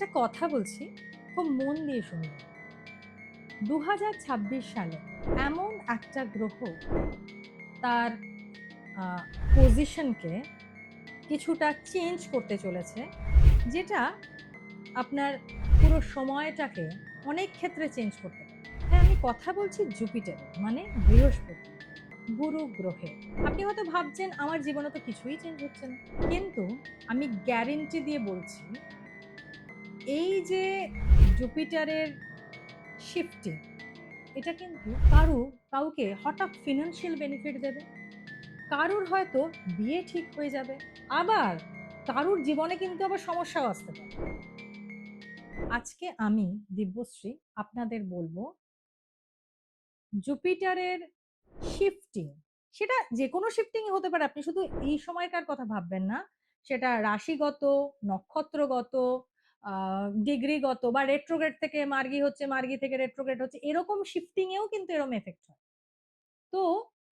একটা কথা বলছি, খুব মন দিয়ে শুনবেন। ২০২৬ সালে এমন একটা গ্রহ তার আ পজিশনকে কিছুটা চেঞ্জ করতে চলেছে, যেটা আপনার পুরো সময়টাকে অনেক ক্ষেত্রে চেঞ্জ করতে পারে। হ্যাঁ, আমি কথা বলছি জুপিটারের, মানে বৃহস্পতি, গুরু গ্রহের। আপনি হয়তো ভাবছেন আমার জীবনে তো কিছুই চেঞ্জ হচ্ছে না। কিন্তু আমি গ্যারান্টি দিয়ে বলছি, এই যে জুপিটারের শিফটিং, এটা কিন্তু কাউকে হঠাৎ ফিনান্সিয়াল বেনিফিট দেবে, কারুর হয়তো বিয়ে ঠিক হয়ে যাবে, আবার কারুর জীবনে কিন্তু আবার সমস্যাও আসতে পারে। আজকে আমি দিব্যশ্রী আপনাদের বলবো জুপিটারের শিফটিং, সেটা যে কোনো শিফটিং হতে পারে, আপনি শুধু এই সময়কার কথা ভাববেন না, সেটা রাশিগত, নক্ষত্রগত, ডিগ্রিগত, বা রেট্রোগ্রেড থেকে মার্গী হচ্ছে, মার্গী থেকে রেট্রোগ্রেড হচ্ছে, এরকম শিফটিং এও কিন্তু এরকম এফেক্ট হয়। তো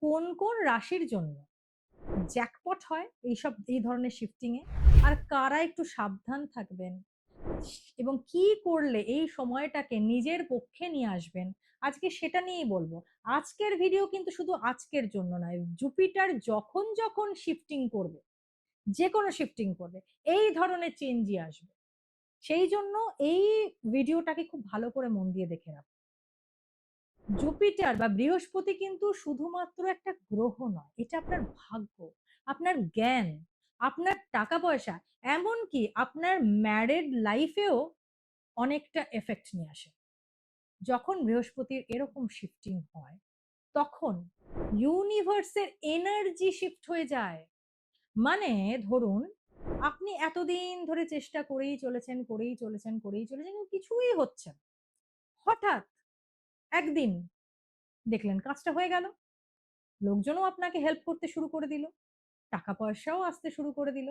কোন কোন রাশির জন্য জ্যাকপট হয় এই ধরনের শিফটিং এ, আর কারা একটু সাবধান থাকবেন এবং কি করলে এই সময়টাকে নিজের পক্ষে নিয়ে আসবেন, আজকে সেটা নিয়েই বলবো। আজকের ভিডিও কিন্তু শুধু আজকের জন্য নয়, জুপিটার যখন যখন শিফটিং করবে, যে কোনো শিফটিং করবে, এই ধরনের চেঞ্জই আসবে। সেই জন্য এই ভিডিওটাকে খুব ভালো করে মন দিয়ে দেখে রাখুন। জুপিটার বা বৃহস্পতি কিন্তু শুধুমাত্র একটা গ্রহ নয়, এটা আপনার ভাগ্য, আপনার জ্ঞান, আপনার টাকা পয়সা, এমনকি আপনার ম্যারেড লাইফেও অনেকটা এফেক্ট নিয়ে আসে। যখন বৃহস্পতির এরকম শিফটিং হয়, তখন ইউনিভার্সের এনার্জি শিফট হয়ে যায়। মানে ধরুন, আপনি এতদিন ধরে চেষ্টা করেই চলেছেন, কিন্তু কিছুই হচ্ছে না। হঠাৎ একদিন দেখলেন কাজটা হয়ে গেল, লোকজনও আপনাকে হেল্প করতে শুরু করে দিল, টাকা পয়সাও আসতে শুরু করে দিল।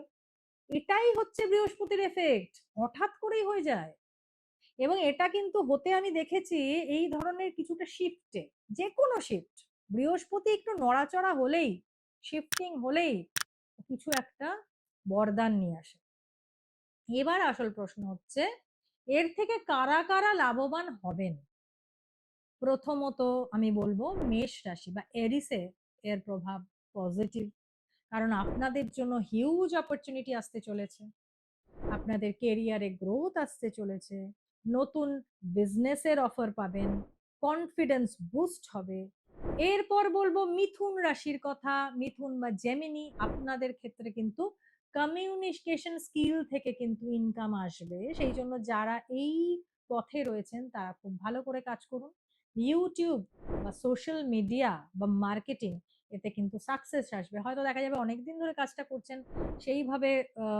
এটাই হচ্ছে বৃহস্পতির এফেক্ট, হঠাৎ করেই হয়ে যায়। এবং এটা কিন্তু হতে আমি দেখেছি এই ধরনের কিছুটা শিফটে, যে কোনো শিফট, বৃহস্পতি একটু নড়াচড়া হলেই, শিফটিং হলেই কিছু একটা বরদান নিয়ে আসে। এবার আসল প্রশ্ন হচ্ছে, এর থেকে কারা কারা লাভবান হবেন। প্রথমত আমি বলবো মেষ রাশি বা এরিসে এর প্রভাব পজিটিভ, কারণ আপনাদের জন্য হিউজ অপরচুনিটি আসতে চলেছে, আপনাদের কেরিয়ারে গ্রোথ আসতে চলেছে, নতুন বিজনেসের অফার পাবেন, কনফিডেন্স বুস্ট হবে। এরপর বলবো মিথুন রাশির কথা, মিথুন বা জেমিনি, আপনাদের ক্ষেত্রে কিন্তু কমিউনিকেশন স্কিল থেকে কিন্তু ইনকাম আসবে, সেই জন্য যারা এই পথে রয়েছেন তারা খুব ভালো করে কাজ করুন। ইউটিউব বা সোশ্যাল মিডিয়া বা মার্কেটিং, এতে কিন্তু সাকসেস আসবে। হয়তো দেখা যাবে অনেকদিন ধরে কাজটা করছেন, সেইভাবে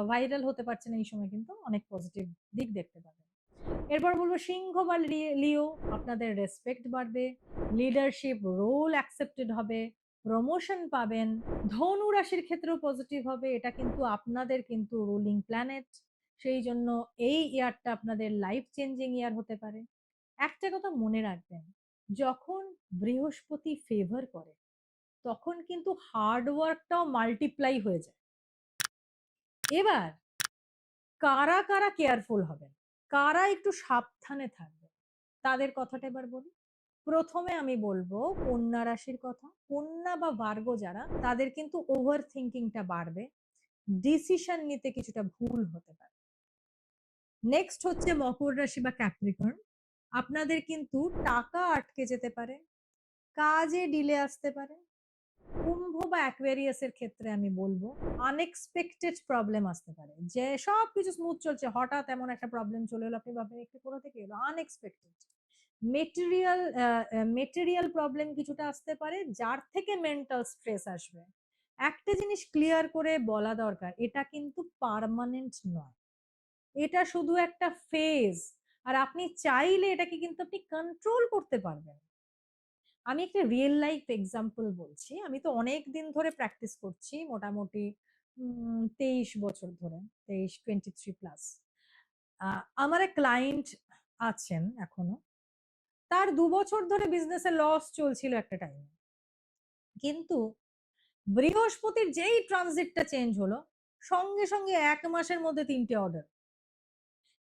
ভাইরাল হতে পারছেন, এই সময় কিন্তু অনেক পজিটিভ দিক দেখতে পাবেন। এরপর বলবো সিংহ বা লিও, আপনাদের রেসপেক্ট বাড়বে, লিডারশিপ রোল অ্যাকসেপ্টেড হবে, প্রমোশন পাবেন। ধনু রাশির ক্ষেত্রেও পজিটিভ হবে, এটা কিন্তু আপনাদের কিন্তু রুলিং প্ল্যানেট, সেই জন্য এই ইয়ারটা আপনাদের লাইফ চেঞ্জিং ইয়ার হতে পারে। একটা কথা মনে রাখবেন, যখন বৃহস্পতি ফেভার করে, তখন কিন্তু হার্ড ওয়ার্কটাও মাল্টিপ্লাই হয়ে যায়। এবার কারা কারা কেয়ারফুল হবেন, কারা একটু সাবধানে থাকবেন, তাদের কথাটা এবার বলি। প্রথমে আমি বলবো কন্যা রাশির কথা। কন্যা বা ভার্গো যারা, তাদের কিন্তু ওভার থিঙ্কিংটা বাড়বে, ডিসিশন নিতে কিছুটা ভুল হতে পারে। নেক্সট হচ্ছে মকর রাশি বা ক্যাপ্রিকর্ন, আপনাদের কিন্তু টাকা আটকে যেতে পারে, কাজে ডিলে আসতে পারে। কুম্ভ বা অ্যাকুয়ারিয়াস এর ক্ষেত্রে আমি বলবো আনএক্সপেক্টেড প্রবলেম আসতে পারে, যে সবকিছু স্মুথ চলছে, হঠাৎ এমন একটা প্রবলেম চলে এলো, আপনি ভাববেন একটু কোথা থেকে এলো, আনএক্সপেক্টেড। মেটেরিয়াল মেটেরিয়াল প্রবলেম কিছুটা আসতে পারে, যার থেকে মেন্টাল স্ট্রেস আসবে। একটা জিনিস ক্লিয়ার করে বলা দরকার, এটা কিন্তু পার্মানেন্ট নয়, এটা শুধু একটা ফেজ, আর আপনি চাইলে এটাকে কিন্তু আপনি কন্ট্রোল করতে পারবেন। আমি একটা রিয়েল লাইফ এক্সাম্পল বলছি, আমি তো অনেক দিন ধরে প্র্যাকটিস করছি, মোটামুটি 23 বছর ধরে, 23 প্লাস। আমার এক ক্লায়েন্ট আছেন এখনো, তার 2 বছর ধরে বিজনেসে লস চলছিল একটা টাইমে, কিন্তু বৃহস্পতির যেই ট্রানজিটটা চেঞ্জ হলো, সঙ্গে সঙ্গে 1 মাসের মধ্যে 3টে অর্ডার।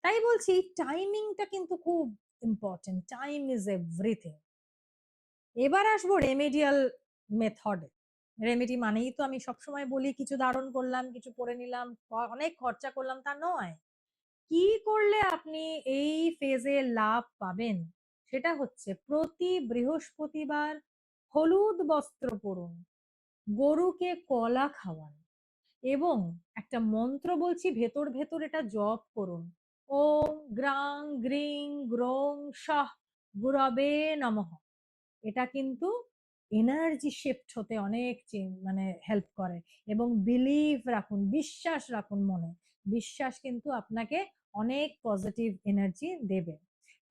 তাই বলছি টাইমিংটা কিন্তু খুব ইম্পর্টেন্ট, টাইম ইজ এভরিথিং। এবার আসবো রেমেডিয়াল মেথড। রেমেডি মানেই তো আমি সবসময় বলি কিছু ধারণ করলাম, কিছু পরে নিলাম, অনেক খরচা করলাম, তা নয়। কি করলে আপনি এই ফেজে লাভ পাবেন সেটা হচ্ছে প্রতি বৃহস্পতিবার হলুদ বস্ত্র পরুন, গরুকে কলা খাওয়ান এবং একটা মন্ত্র বলছি, ভেতর ভেতর এটা জপ করুন। ওম গ্রাং গ্রিং গ্রোং শাহ গুরবে নমঃ। এটা কিন্তু এনার্জি শিফট হতে অনেক মানে হেল্প করে। এবং বিলিভ রাখুন, বিশ্বাস রাখুন মনে। বিশ্বাস কিন্তু আপনাকে অনেক পজিটিভ এনার্জি দেবে।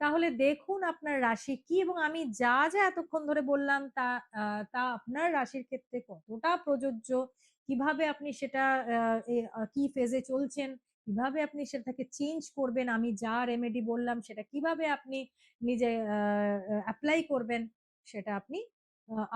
তাহলে দেখুন আপনার রাশি কি, এবং আমি যা যা এতক্ষণ ধরে বললাম তা আপনার রাশির ক্ষেত্রে কতটা প্রযোজ্য, কিভাবে আপনি সেটা কি ফেজে চলছেন, কিভাবে আপনি সেটাকে চেঞ্জ করবেন, আমি যা রেমেডি বললাম সেটা কিভাবে আপনি নিজে অ্যাপ্লাই করবেন, সেটা আপনি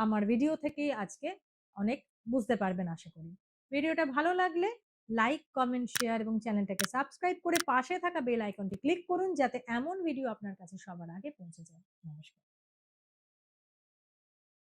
আমার ভিডিও থেকেই আজকে অনেক বুঝতে পারবেন আশা করি। ভিডিওটা ভালো লাগলে লাইক, কমেন্ট, শেয়ার এবং চ্যানেলটাকে সাবস্ক্রাইব করে পাশে থাকা বেল আইকনটি ক্লিক করুন যাতে এমন ভিডিও আপনার কাছে সবার আগে পৌঁছে যায়। নমস্কার।